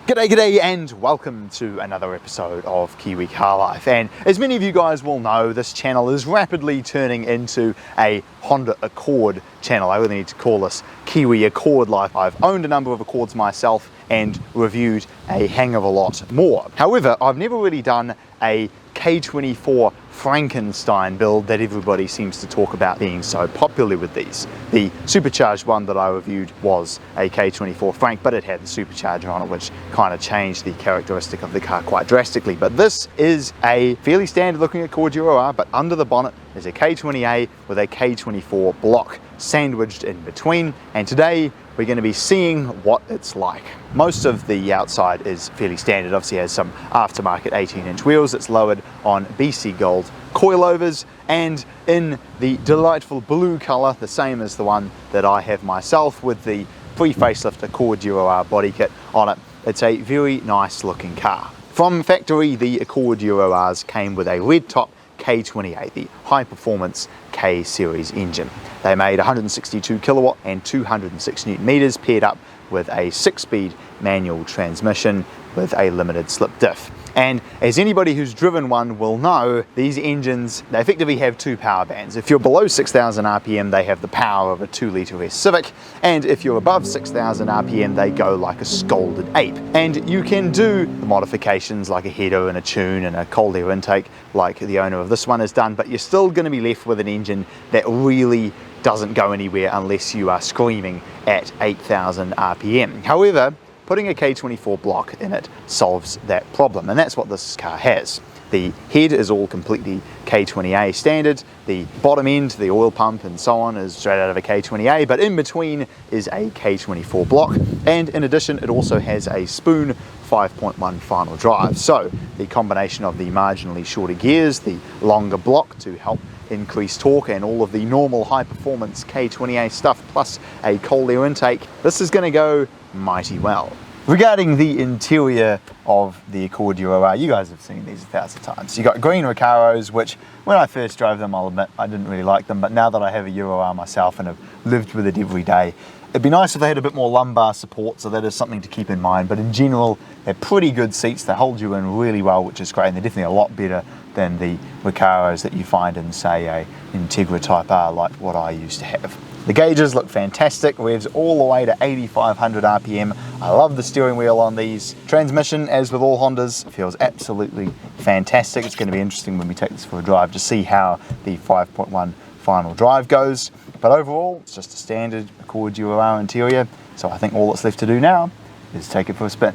G'day and welcome to another episode of Kiwi Car Life. And as many of you guys will know, this channel is rapidly turning into a Honda Accord channel. I really need to call this Kiwi Accord Life. I've owned a number of Accords myself and reviewed a hang of a lot more. However, I've never really done a K24 Frankenstein build that everybody seems to talk about being so popular with these. The supercharged one that I reviewed was a K24 Frank, but it had the supercharger on it, which kind of changed the characteristic of the car quite drastically. But this is a fairly standard looking Accord Euro R, but under the bonnet is a K20A with a K24 block sandwiched in between. And today we're going to be seeing what it's like. Most of the outside is fairly standard. Obviously has some aftermarket 18-inch wheels. It's lowered on BC Gold coilovers and in the delightful blue color, the same as the one that I have myself with the pre-facelift Accord Euro R body kit on it. It's a very nice looking car. From factory, the Accord Euro Rs came with a red top K20A, the high performance K series engine. They made 162 kilowatt and 206 newton meters paired up with a 6-speed manual transmission with a limited slip diff. And as anybody who's driven one will know, these engines, they effectively have two power bands. If you're below 6,000 RPM, they have the power of a 2-litre S Civic, and if you're above 6,000 RPM, they go like a scolded ape. And you can do the modifications like a header and a tune and a cold air intake like the owner of this one has done, but you're still going to be left with an engine that really doesn't go anywhere unless you are screaming at 8,000 RPM. However, putting a K24 block in it solves that problem, and that's what this car has. The head is all completely K20A standard, the bottom end, the oil pump and so on is straight out of a K20A, but in between is a K24 block, and in addition it also has a spoon 5.1 final drive. So the combination of the marginally shorter gears, the longer block to help increase torque, and all of the normal high performance K20A stuff plus a cold air intake, this is going to go mighty well. Regarding the interior of the Accord Euro R, you guys have seen these 1,000 times. You got green Recaros, which when I first drove them, I'll admit I didn't really like them, but now that I have a Euro R myself and have lived with it every day, it'd be nice if they had a bit more lumbar support, so that is something to keep in mind. But in general, they're pretty good seats. They hold you in really well, which is great, and they're definitely a lot better than the Recaros that you find in, say, a Integra Type R like what I used to have. The gauges look fantastic, revs all the way to 8,500 RPM. I love the steering wheel on these. Transmission, as with all Hondas, feels absolutely fantastic. It's going to be interesting when we take this for a drive to see how the 5.1 final drive goes. But overall, it's just a standard Accord Euro R interior, so I think all that's left to do now is take it for a spin.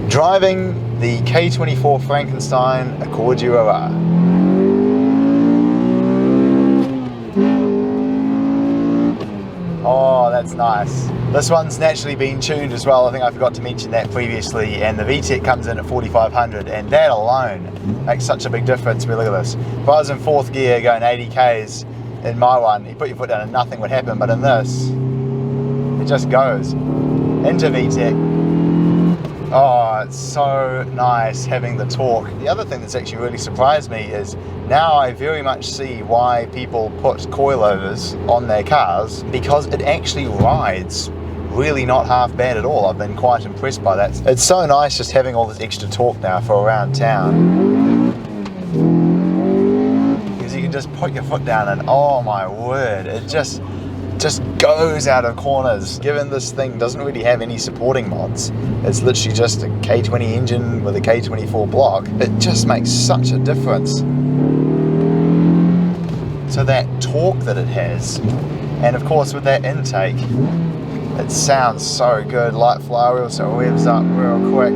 Driving the K24 Frankenstein Accord Euro R. Oh, that's nice. This one's naturally been tuned as well. I think I forgot to mention that previously, and the VTEC comes in at 4,500, and that alone makes such a big difference. Look at this. If I was in fourth gear going 80 Ks in my one, you put your foot down and nothing would happen, but in this, it just goes into VTEC. Oh, it's so nice having the torque. The other thing that's actually really surprised me is now I very much see why people put coilovers on their cars, because it actually rides really not half bad at all. I've been quite impressed by that. It's so nice just having all this extra torque now for around town, because you can just put your foot down and oh my word, it just goes out of corners. Given this thing doesn't really have any supporting mods, it's literally just a K20 engine with a K24 block, it just makes such a difference. So that torque that it has, and of course with that intake, it sounds so good. Light flywheel, so it revs up real quick.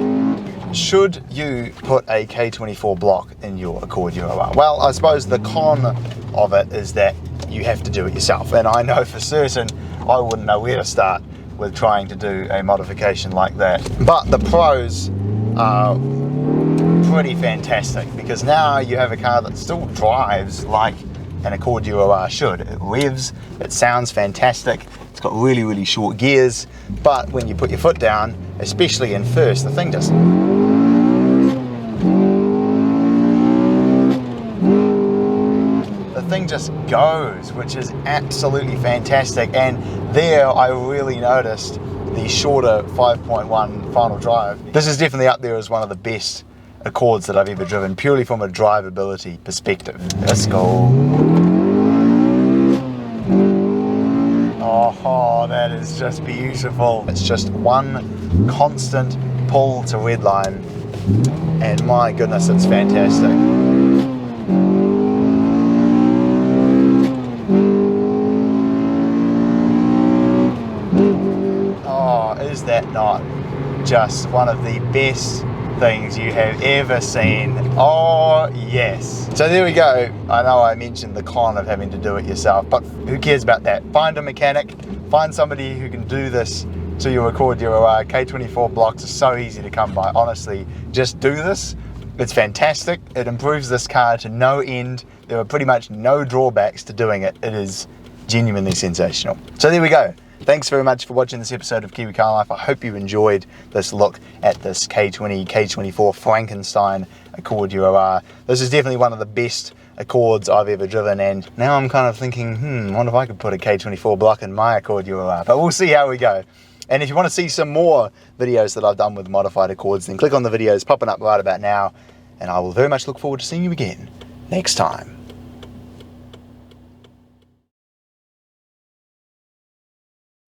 Should you put a K24 block in your Accord Euro R? Well, I suppose the con of it is that you have to do it yourself, and I know for certain I wouldn't know where to start with trying to do a modification like that. But the pros are pretty fantastic, because now you have a car that still drives like an Accord Euro R should. It revs, it sounds fantastic, it's got really, really short gears, but when you put your foot down, especially in first, the thing just goes, which is absolutely fantastic. And there I really noticed the shorter 5.1 final drive. This is definitely up there as one of the best Accords that I've ever driven, purely from a drivability perspective. Let's go. Oh, that is just beautiful. It's just one constant pull to redline, and my goodness, it's fantastic. Oh, is that not just one of the best things you have ever seen? Oh yes. So there we go. I know I mentioned the con of having to do it yourself, but who cares about that? Find a mechanic, find somebody who can do this to your Accord Euro R. K24 blocks are so easy to come by. Honestly, just do this. It's fantastic. It improves this car to no end. There are pretty much no drawbacks to doing it. It is genuinely sensational. So there we go. Thanks very much for watching this episode of Kiwi Car Life. I hope you enjoyed this look at this K20, K24 Frankenstein Accord Euro R. This is definitely one of the best Accords I've ever driven, and now I'm kind of thinking, wonder if I could put a K24 block in my Accord Euro R, but we'll see how we go. And if you want to see some more videos that I've done with modified Accords, then click on the videos popping up right about now, and I will very much look forward to seeing you again next time.